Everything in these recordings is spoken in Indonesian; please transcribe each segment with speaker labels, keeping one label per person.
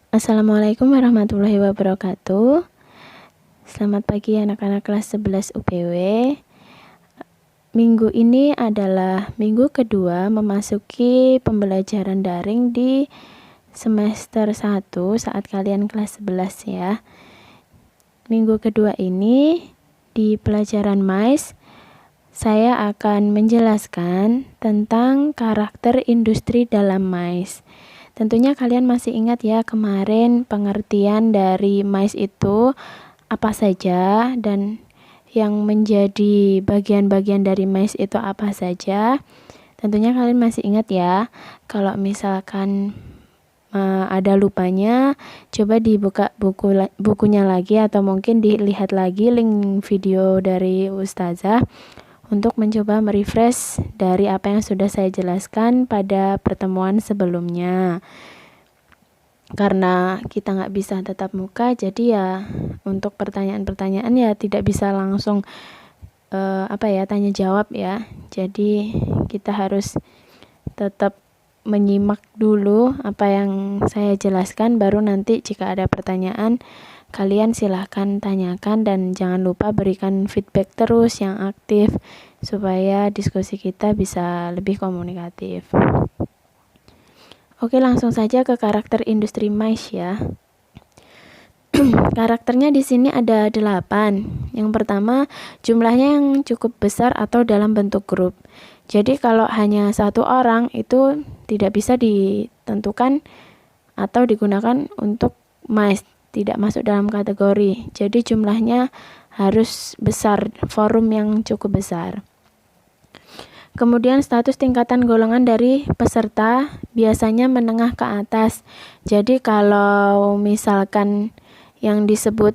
Speaker 1: Assalamualaikum warahmatullahi wabarakatuh. Selamat pagi anak-anak kelas 11 UPW. Minggu ini adalah minggu kedua memasuki pembelajaran daring di semester 1 saat kalian kelas 11 ya. Minggu kedua ini di pelajaran MAIS saya akan menjelaskan tentang karakter industri dalam MAIS. Tentunya kalian masih ingat ya kemarin pengertian dari MAIS itu apa saja dan yang menjadi bagian-bagian dari MAIS itu apa saja. Tentunya kalian masih ingat ya. Kalau misalkan ada lupanya, coba dibuka bukunya lagi atau mungkin dilihat lagi link video dari Ustazah untuk mencoba merefresh dari apa yang sudah saya jelaskan pada pertemuan sebelumnya. Karena kita nggak bisa tatap muka, jadi ya untuk pertanyaan-pertanyaan ya tidak bisa langsung tanya jawab ya. Jadi kita harus tetap menyimak dulu apa yang saya jelaskan, baru nanti jika ada pertanyaan kalian silahkan tanyakan dan jangan lupa berikan feedback terus yang aktif supaya diskusi kita bisa lebih komunikatif. Oke, langsung saja ke karakter industri MAIS ya. Karakternya di sini ada 8. Yang pertama, jumlahnya yang cukup besar atau dalam bentuk grup. Jadi kalau hanya satu orang itu tidak bisa ditentukan atau digunakan untuk MAIS, tidak masuk dalam kategori. Jadi jumlahnya harus besar, forum yang cukup besar. Kemudian status tingkatan golongan dari peserta biasanya menengah ke atas. Jadi kalau misalkan yang disebut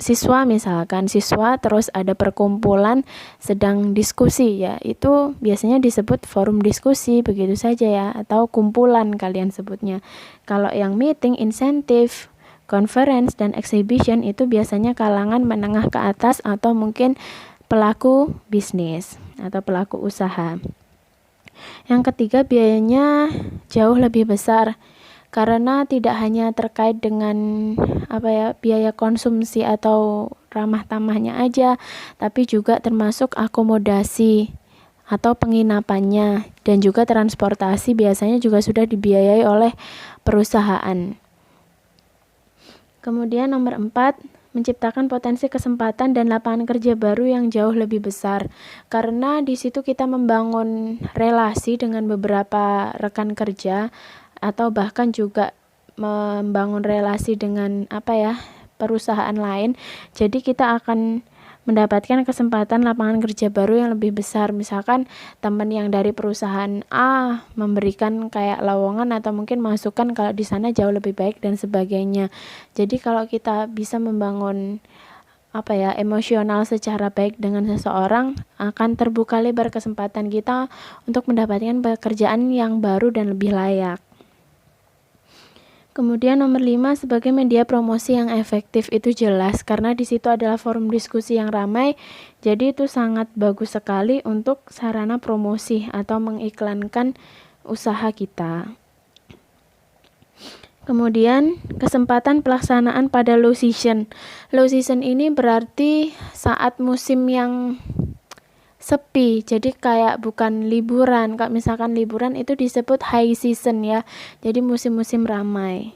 Speaker 1: siswa, misalkan siswa terus ada perkumpulan sedang diskusi ya, itu biasanya disebut forum diskusi begitu saja ya, atau kumpulan kalian sebutnya. Kalau yang meeting, insentif, conference dan exhibition itu biasanya kalangan menengah ke atas atau mungkin pelaku bisnis atau pelaku usaha. Yang ketiga, biayanya jauh lebih besar karena tidak hanya terkait dengan biaya konsumsi atau ramah tamahnya aja, tapi juga termasuk akomodasi atau penginapannya dan juga transportasi biasanya juga sudah dibiayai oleh perusahaan. Kemudian nomor 4, menciptakan potensi kesempatan dan lapangan kerja baru yang jauh lebih besar. Karena di situ kita membangun relasi dengan beberapa rekan kerja atau bahkan juga membangun relasi dengan perusahaan lain. Jadi kita akan mendapatkan kesempatan lapangan kerja baru yang lebih besar. Misalkan teman yang dari perusahaan A memberikan kayak lowongan atau mungkin masukan kalau di sana jauh lebih baik dan sebagainya. Jadi kalau kita bisa membangun emosional secara baik dengan seseorang, akan terbuka lebar kesempatan kita untuk mendapatkan pekerjaan yang baru dan lebih layak. Kemudian nomor 5, sebagai media promosi yang efektif itu jelas karena di situ adalah forum diskusi yang ramai. Jadi itu sangat bagus sekali untuk sarana promosi atau mengiklankan usaha kita. Kemudian kesempatan pelaksanaan pada low season. Low season ini berarti saat musim yang sepi, jadi kayak bukan liburan. Kalau misalkan liburan itu disebut high season ya, jadi musim-musim ramai.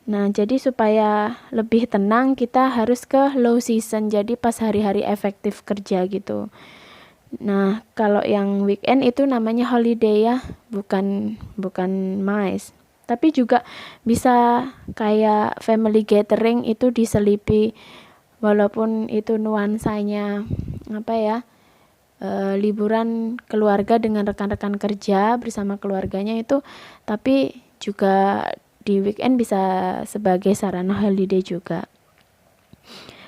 Speaker 1: Nah, jadi supaya lebih tenang kita harus ke low season, jadi pas hari-hari efektif kerja gitu. Nah, kalau yang weekend itu namanya holiday ya, bukan MAIS. Tapi juga bisa kayak family gathering itu diselipi, walaupun itu nuansanya liburan keluarga dengan rekan-rekan kerja bersama keluarganya itu, tapi juga di weekend bisa sebagai sarana holiday juga.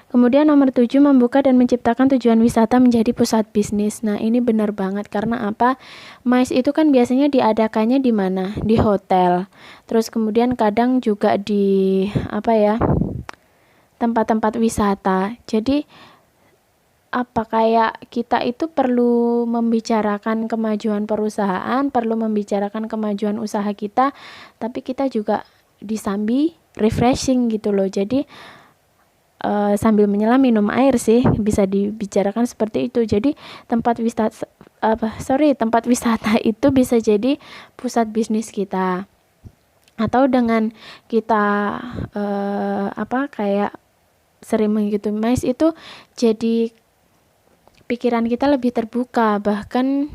Speaker 1: Kemudian nomor 7, membuka dan menciptakan tujuan wisata menjadi pusat bisnis. Nah, ini benar banget karena apa? MAIS itu kan biasanya diadakannya di mana? Di hotel. Terus kemudian kadang juga di tempat-tempat wisata. Jadi kayak kita itu perlu membicarakan kemajuan perusahaan, perlu membicarakan kemajuan usaha kita, tapi kita juga disambi refreshing gitu loh. Jadi sambil menyelam minum air sih, bisa dibicarakan seperti itu. Jadi tempat wisata itu bisa jadi pusat bisnis kita, atau dengan kita kayak sering mengikuti MICE itu jadi pikiran kita lebih terbuka, bahkan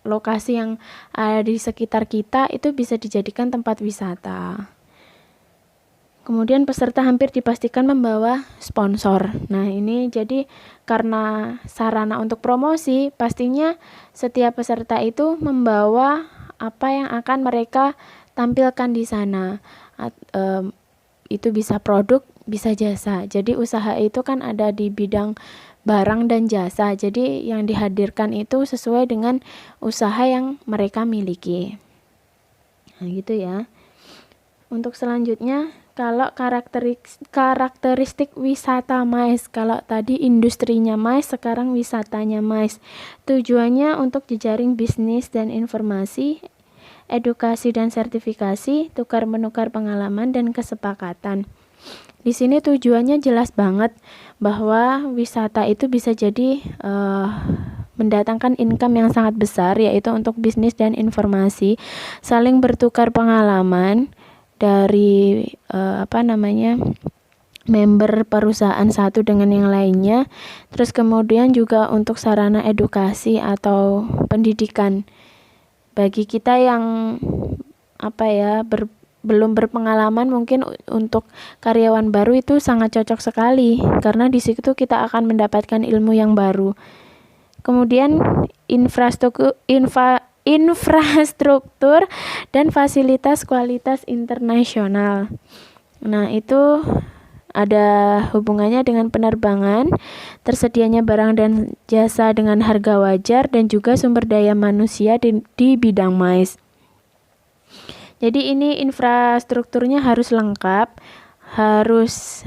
Speaker 1: lokasi yang ada di sekitar kita itu bisa dijadikan tempat wisata. Kemudian peserta hampir dipastikan membawa sponsor. Nah, ini jadi karena sarana untuk promosi, pastinya setiap peserta itu membawa apa yang akan mereka tampilkan di sana. Itu bisa produk, bisa jasa. Jadi usaha itu kan ada di bidang barang dan jasa. Jadi yang dihadirkan itu sesuai dengan usaha yang mereka miliki. Nah, gitu ya. Untuk selanjutnya, kalau karakteristik wisata MICE, kalau tadi industrinya MICE, sekarang wisatanya MICE. Tujuannya untuk jejaring bisnis dan informasi, edukasi dan sertifikasi, tukar-menukar pengalaman dan kesepakatan. Di sini tujuannya jelas banget bahwa wisata itu bisa jadi mendatangkan income yang sangat besar, yaitu untuk bisnis dan informasi, saling bertukar pengalaman dari member perusahaan satu dengan yang lainnya. Terus kemudian juga untuk sarana edukasi atau pendidikan bagi kita yang belum berpengalaman. Mungkin untuk karyawan baru itu sangat cocok sekali, karena di situ kita akan mendapatkan ilmu yang baru. Kemudian infrastruktur dan fasilitas kualitas internasional. Nah, itu ada hubungannya dengan penerbangan, tersedianya barang dan jasa dengan harga wajar, dan juga sumber daya manusia di bidang MICE. Jadi ini infrastrukturnya harus lengkap, harus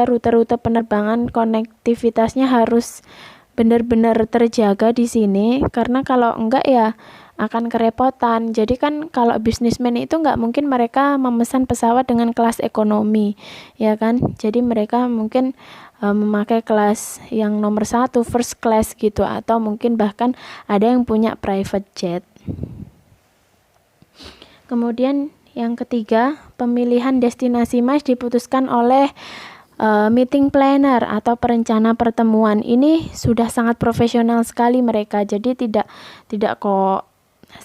Speaker 1: rute-rute penerbangan, konektivitasnya harus benar-benar terjaga di sini, karena kalau enggak ya akan kerepotan. Jadi kan kalau bisnismen itu enggak mungkin mereka memesan pesawat dengan kelas ekonomi, ya kan? Jadi mereka mungkin memakai kelas yang nomor 1, first class gitu, atau mungkin bahkan ada yang punya private jet. Kemudian yang ketiga, pemilihan destinasi MICE diputuskan oleh meeting planner atau perencana pertemuan. Ini sudah sangat profesional sekali mereka, jadi tidak kok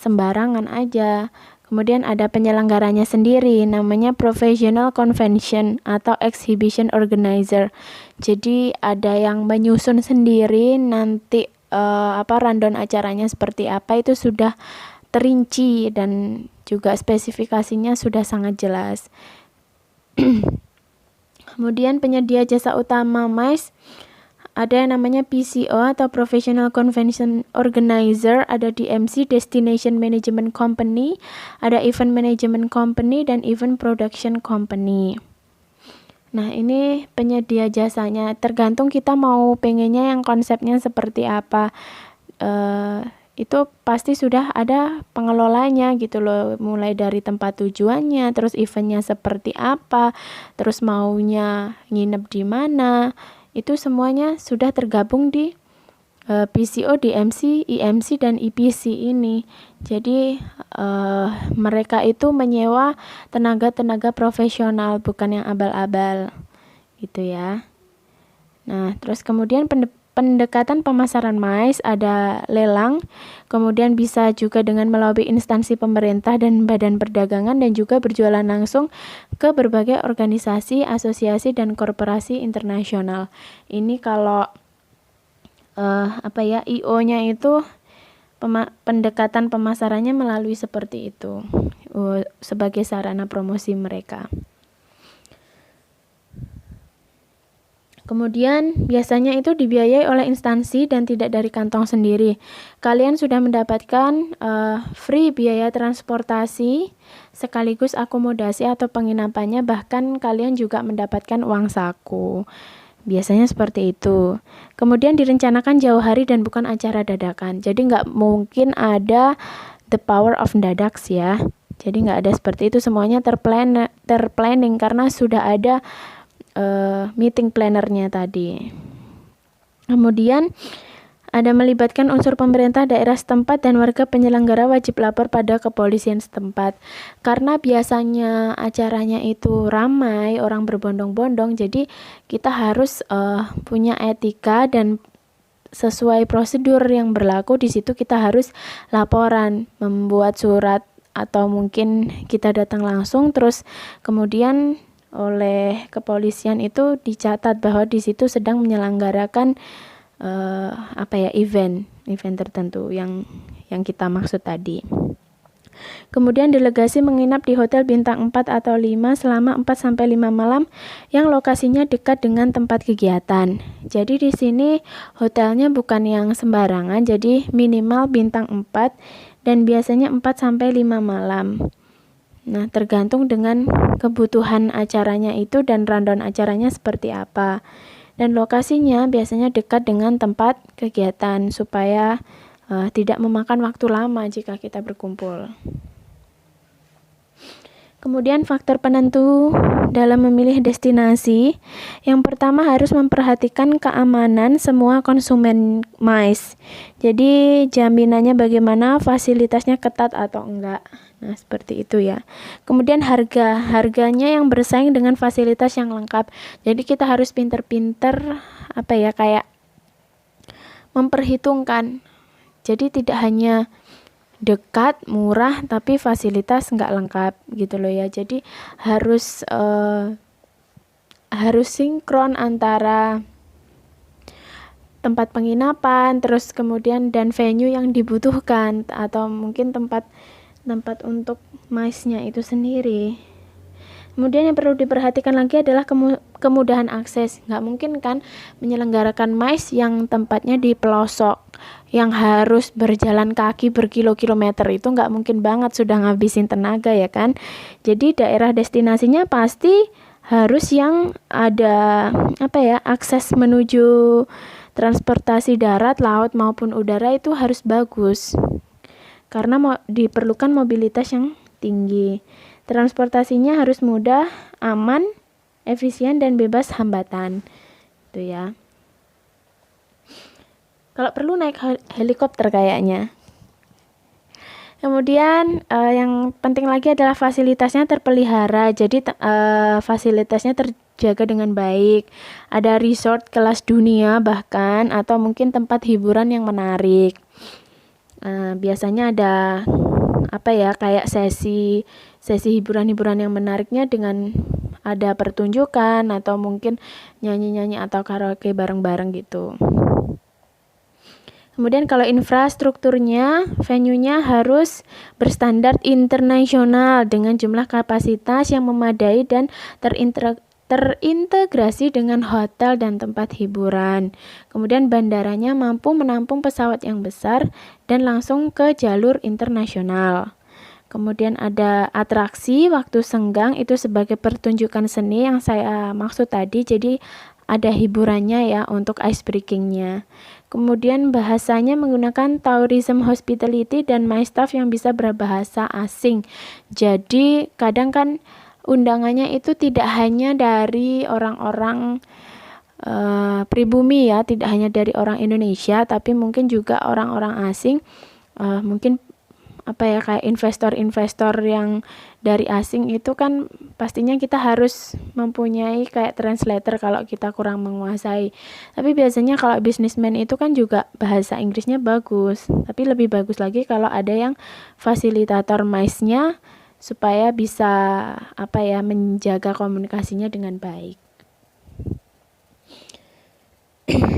Speaker 1: sembarangan aja. Kemudian ada penyelenggaranya sendiri, namanya professional convention atau exhibition organizer. Jadi ada yang menyusun sendiri, nanti rundown acaranya seperti apa itu sudah terinci dan juga spesifikasinya sudah sangat jelas. Kemudian penyedia jasa utama MICE ada yang namanya PCO atau Professional Convention Organizer, ada DMC Destination Management Company, ada Event Management Company, dan Event Production Company. Nah, ini penyedia jasanya, tergantung kita mau pengennya yang konsepnya seperti apa. Itu pasti sudah ada pengelolanya gitu loh, mulai dari tempat tujuannya, terus eventnya seperti apa, terus maunya nginep di mana, itu semuanya sudah tergabung di PCO, DMC, IMC, dan EPC ini. Jadi mereka itu menyewa tenaga-tenaga profesional, bukan yang abal-abal gitu ya. Nah, terus kemudian pendekatan pemasaran MICE ada lelang, kemudian bisa juga dengan melalui instansi pemerintah dan badan perdagangan, dan juga berjualan langsung ke berbagai organisasi, asosiasi, dan korporasi internasional. Ini kalau IO-nya itu pendekatan pemasarannya melalui seperti itu sebagai sarana promosi mereka. Kemudian biasanya itu dibiayai oleh instansi dan tidak dari kantong sendiri. Kalian sudah mendapatkan free biaya transportasi sekaligus akomodasi atau penginapannya, bahkan kalian juga mendapatkan uang saku. Biasanya seperti itu. Kemudian direncanakan jauh hari dan bukan acara dadakan. Jadi nggak mungkin ada the power of dadaks ya. Jadi nggak ada seperti itu, semuanya terplanning karena sudah ada meeting plannernya tadi. Kemudian ada melibatkan unsur pemerintah daerah setempat dan warga penyelenggara wajib lapor pada kepolisian setempat. Karena biasanya acaranya itu ramai, orang berbondong-bondong, jadi kita harus punya etika dan sesuai prosedur yang berlaku. Di situ kita harus laporan, membuat surat atau mungkin kita datang langsung, terus kemudian oleh kepolisian itu dicatat bahwa di situ sedang menyelenggarakan event tertentu yang kita maksud tadi. Kemudian delegasi menginap di hotel bintang 4 atau 5 selama 4-5 malam yang lokasinya dekat dengan tempat kegiatan. Jadi di sini hotelnya bukan yang sembarangan, jadi minimal bintang 4 dan biasanya 4-5 malam. Nah, tergantung dengan kebutuhan acaranya itu dan rundown acaranya seperti apa. Dan lokasinya biasanya dekat dengan tempat kegiatan supaya tidak memakan waktu lama jika kita berkumpul. Kemudian faktor penentu dalam memilih destinasi, yang pertama harus memperhatikan keamanan semua konsumen MICE. Jadi jaminannya bagaimana, fasilitasnya ketat atau enggak. Nah, seperti itu ya. Kemudian harganya yang bersaing dengan fasilitas yang lengkap. Jadi kita harus pinter-pinter kayak memperhitungkan. Jadi tidak hanya dekat, murah, tapi fasilitas nggak lengkap gitu loh ya. Jadi harus sinkron antara tempat penginapan, terus kemudian dan venue yang dibutuhkan atau mungkin tempat untuk MICE-nya itu sendiri. Kemudian yang perlu diperhatikan lagi adalah kemudahan akses. Nggak mungkin kan menyelenggarakan MICE yang tempatnya di pelosok, yang harus berjalan kaki berkilo-kilometer, itu nggak mungkin banget, sudah ngabisin tenaga ya kan. Jadi daerah destinasinya pasti harus yang ada akses menuju transportasi darat, laut maupun udara itu harus bagus. Karena diperlukan mobilitas yang tinggi. Transportasinya harus mudah, aman, efisien, dan bebas hambatan. Itu ya. Kalau perlu naik helikopter kayaknya. Kemudian yang penting lagi adalah fasilitasnya terpelihara. Jadi fasilitasnya terjaga dengan baik. Ada resort kelas dunia bahkan, atau mungkin tempat hiburan yang menarik. Biasanya ada kayak sesi hiburan yang menariknya dengan ada pertunjukan atau mungkin nyanyi-nyanyi atau karaoke bareng-bareng gitu. Kemudian kalau infrastrukturnya, venue-nya harus berstandar internasional dengan jumlah kapasitas yang memadai dan terintegrasi dengan hotel dan tempat hiburan. Kemudian bandaranya mampu menampung pesawat yang besar dan langsung ke jalur internasional. Kemudian ada atraksi waktu senggang, itu sebagai pertunjukan seni yang saya maksud tadi. Jadi ada hiburannya ya untuk ice breakingnya. Kemudian bahasanya menggunakan tourism hospitality dan my staff yang bisa berbahasa asing. Jadi kadang kan undangannya itu tidak hanya dari orang-orang pribumi ya, tidak hanya dari orang Indonesia, tapi mungkin juga orang-orang asing, mungkin kayak investor-investor yang dari asing itu kan pastinya kita harus mempunyai kayak translator kalau kita kurang menguasai. Tapi biasanya kalau businessman itu kan juga bahasa Inggrisnya bagus, tapi lebih bagus lagi kalau ada yang fasilitator MICE-nya supaya bisa menjaga komunikasinya dengan baik.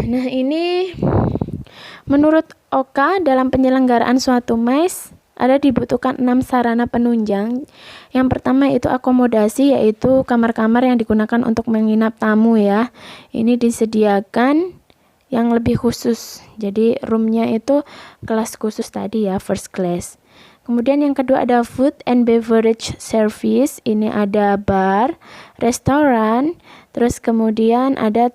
Speaker 1: Nah, ini menurut Oka dalam penyelenggaraan suatu MICE ada dibutuhkan 6 sarana penunjang. Yang pertama itu akomodasi, yaitu kamar-kamar yang digunakan untuk menginap tamu ya. Ini disediakan yang lebih khusus. Jadi roomnya itu kelas khusus tadi ya, first class. Kemudian yang kedua ada food and beverage service. Ini ada bar, restoran, terus kemudian ada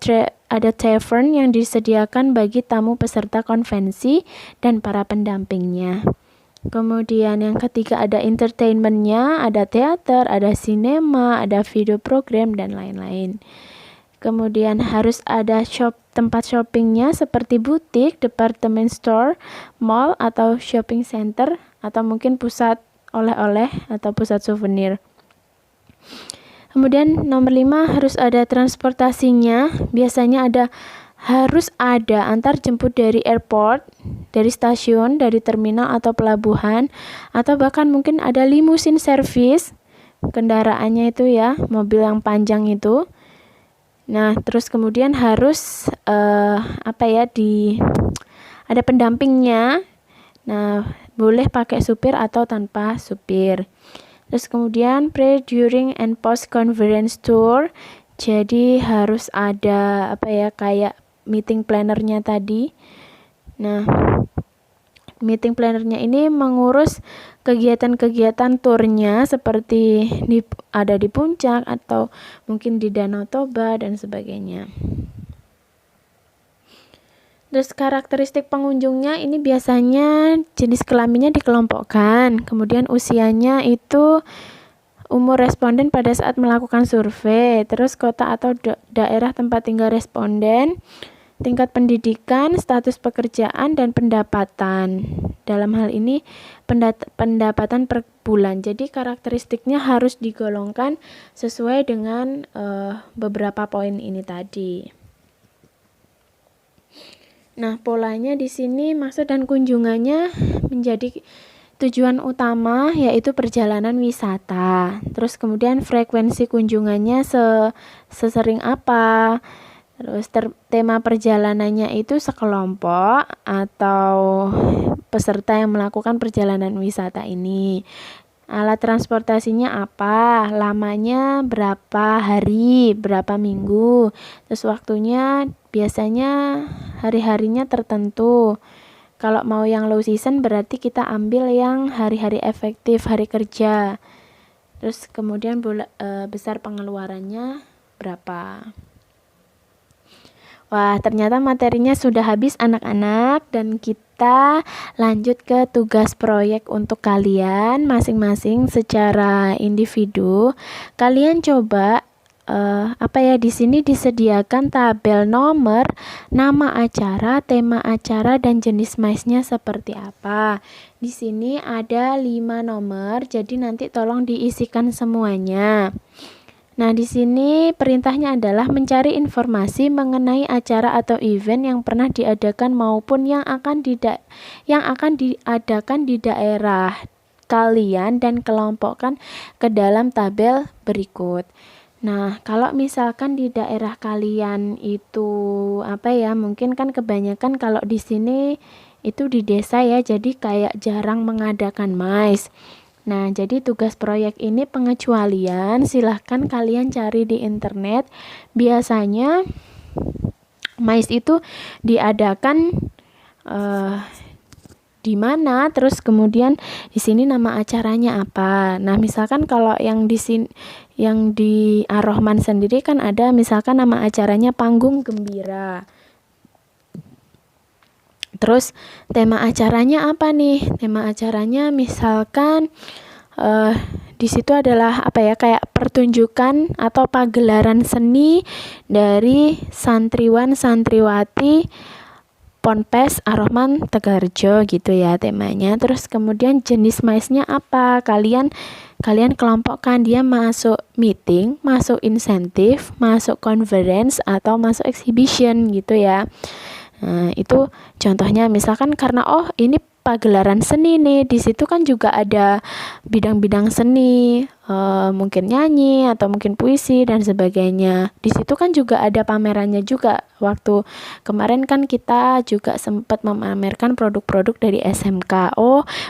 Speaker 1: tavern yang disediakan bagi tamu peserta konvensi dan para pendampingnya. Kemudian yang ketiga ada entertainmentnya, ada teater, ada sinema, ada video program, dan lain-lain. Kemudian harus ada tempat shoppingnya seperti butik, department store, mall, atau shopping center, atau mungkin pusat oleh-oleh atau pusat souvenir. Kemudian nomor 5 harus ada transportasinya. Biasanya harus ada antar jemput dari airport, dari stasiun, dari terminal atau pelabuhan, atau bahkan mungkin ada limusin service, kendaraannya itu ya, mobil yang panjang itu. Nah, terus kemudian harus ada pendampingnya. Nah, boleh pakai supir atau tanpa supir. Terus kemudian pre, during, and post conference tour. Jadi harus ada kayak meeting plannernya tadi. Nah, meeting plannernya ini mengurus kegiatan-kegiatan turnya seperti ada di puncak atau mungkin di Danau Toba dan sebagainya. Terus karakteristik pengunjungnya ini biasanya jenis kelaminnya dikelompokkan, kemudian usianya itu umur responden pada saat melakukan survei, terus kota atau daerah tempat tinggal responden, tingkat pendidikan, status pekerjaan, dan pendapatan. Dalam hal ini pendapatan per bulan. Jadi karakteristiknya harus digolongkan sesuai dengan beberapa poin ini tadi. Nah, polanya di sini maksud dan kunjungannya menjadi tujuan utama yaitu perjalanan wisata. Terus kemudian frekuensi kunjungannya sesering apa? Terus tema perjalanannya itu sekelompok atau peserta yang melakukan perjalanan wisata ini. Alat transportasinya apa? Lamanya berapa hari, berapa minggu. Terus waktunya biasanya hari-harinya tertentu. Kalau mau yang low season berarti kita ambil yang hari-hari efektif, hari kerja. Terus kemudian besar pengeluarannya berapa. Wah, ternyata materinya sudah habis anak-anak, dan kita lanjut ke tugas proyek untuk kalian masing-masing secara individu. Kalian coba di sini disediakan tabel nomor, nama acara, tema acara, dan jenis MICE-nya seperti apa. Di sini ada 5 nomor, jadi nanti tolong diisikan semuanya. Nah, di sini perintahnya adalah mencari informasi mengenai acara atau event yang pernah diadakan maupun yang akan diadakan di daerah kalian dan kelompokkan ke dalam tabel berikut. Nah, kalau misalkan di daerah kalian itu mungkin kan kebanyakan kalau di sini itu di desa ya, jadi kayak jarang mengadakan MICE. Nah, jadi tugas proyek ini pengecualian, silahkan kalian cari di internet. Biasanya MICE itu diadakan di mana, terus kemudian di sini nama acaranya apa. Nah, misalkan kalau yang di Ar-Rahman sendiri kan ada misalkan nama acaranya Panggung Gembira. Terus tema acaranya apa nih? Tema acaranya misalkan di situ adalah kayak pertunjukan atau pagelaran seni dari santriwan santriwati Ponpes Ar-Rahman Tegarjo gitu ya temanya. Terus kemudian jenis MICE-nya apa? Kalian kelompokkan, dia masuk meeting, masuk insentif, masuk conference, atau masuk exhibition gitu ya. Nah, itu contohnya misalkan karena ini pagelaran seni nih, di situ kan juga ada bidang-bidang seni, mungkin nyanyi atau mungkin puisi dan sebagainya. Di situ kan juga ada pamerannya juga. Waktu kemarin kan kita juga sempat memamerkan produk-produk dari SMK.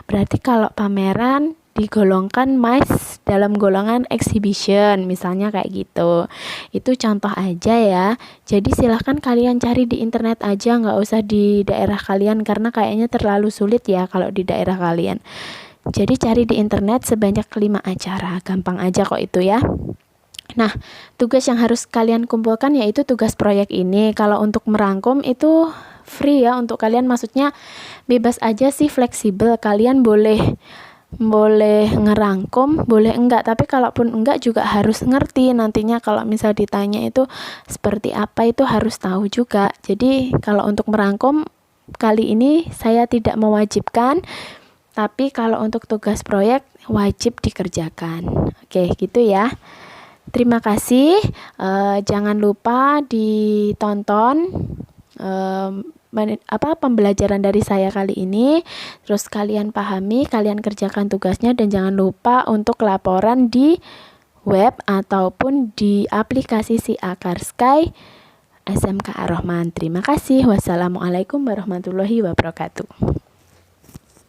Speaker 1: Berarti kalau pameran digolongkan MICE dalam golongan exhibition, misalnya kayak gitu. Itu contoh aja ya. Jadi silahkan kalian cari di internet aja, nggak usah di daerah kalian karena kayaknya terlalu sulit ya kalau di daerah kalian. Jadi cari di internet sebanyak 5 acara, gampang aja kok itu ya. Nah, tugas yang harus kalian kumpulkan yaitu tugas proyek ini. Kalau untuk merangkum itu free ya untuk kalian, maksudnya bebas aja sih, fleksibel. Kalian boleh ngerangkum, boleh enggak, tapi kalaupun enggak juga harus ngerti nantinya kalau misal ditanya itu seperti apa, itu harus tahu juga. Jadi kalau untuk merangkum kali ini saya tidak mewajibkan, tapi kalau untuk tugas proyek wajib dikerjakan. Oke, gitu ya. Terima kasih. Jangan lupa ditonton pembelajaran dari saya kali ini, terus kalian pahami, kalian kerjakan tugasnya, dan jangan lupa untuk laporan di web ataupun di aplikasi Si Akar Sky SMK Ar-Rahman. Terima kasih. Wassalamualaikum warahmatullahi wabarakatuh.